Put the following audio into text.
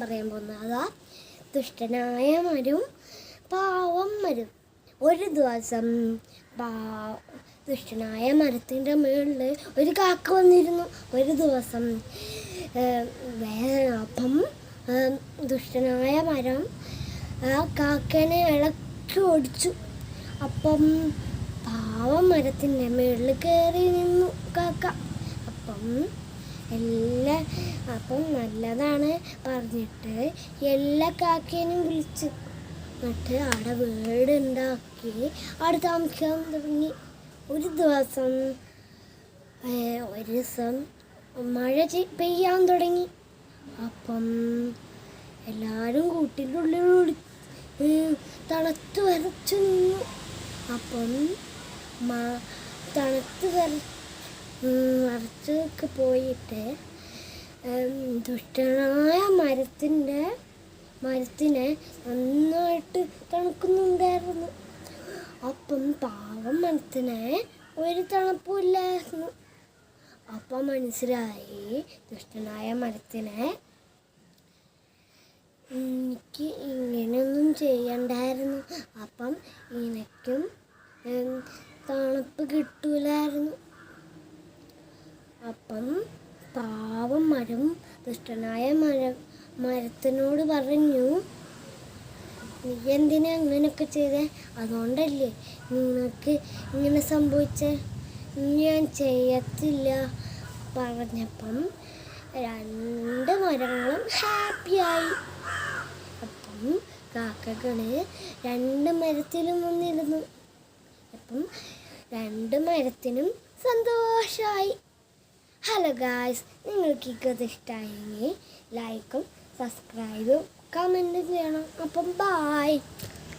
പറയാൻ പോകുന്നത്. അതാ ദുഷ്ടനായ മരവും പാവം മരം. ഒരു ദിവസം ദുഷ്ടനായ മരത്തിൻ്റെ മുകളിൽ ഒരു കാക്ക വന്നിരുന്നു. ഒരു ദിവസം അപ്പം ദുഷ്ടനായ മരം ആ കാക്കേനെ ഇളക്കി ഓടിച്ചു. അപ്പം പാവം മരത്തിൻ്റെ മുകളിൽ കയറി നിന്നു കാക്ക. അപ്പം നല്ലതാണ് പറഞ്ഞിട്ട് എല്ലാ കാക്കേനും വിളിച്ച് എന്നിട്ട് അവിടെ വീടുണ്ടാക്കി അവിടെ താമസിക്കാൻ തുടങ്ങി. ഒരു ദിവസം മഴ പെയ്യാൻ തുടങ്ങി. അപ്പം എല്ലാവരും കൂട്ടിനുള്ളിൽ തണുത്ത് വരച്ചു നിന്നു. അപ്പം തണുത്ത് വരച്ചൊക്കെ പോയിട്ട് ദുഷ്ടനായ മരത്തിനെ നന്നായിട്ട് തണുക്കുന്നുണ്ടായിരുന്നു. അപ്പം പാവം മരത്തിന് ഒരു തണുപ്പില്ലായിരുന്നു. അപ്പം മനസ്സിലായി ദുഷ്ടനായ മരത്തിനെ എനിക്ക് ഇങ്ങനെയൊന്നും ചെയ്യണ്ടായിരുന്നു. അപ്പം എനിക്കും തണുപ്പ് കിട്ടൂലായിരുന്നു. അപ്പം പാവം മരം ദുഷ്ടനായ മരത്തിനോട് പറഞ്ഞു, നീ എന്തിനാ അങ്ങനെയൊക്കെ ചെയ്തേ? അതുകൊണ്ടല്ലേ നിങ്ങൾക്ക് ഇങ്ങനെ സംഭവിച്ചേ? ഞാൻ ചെയ്യത്തില്ല പറഞ്ഞപ്പം 2 മരങ്ങളും ഹാപ്പിയായി. അപ്പം കാക്കകള് 2 മരത്തിലും വന്നിരുന്നു. അപ്പം 2 മരത്തിനും സന്തോഷമായി. ഹലോ ഗായ്സ്, നിങ്ങൾക്ക് ഈ കഥ ഇഷ്ടമായെങ്കിൽ ലൈക്കും സബ്സ്ക്രൈബും കമൻറ്റും ചെയ്യണം. അപ്പം ബൈ.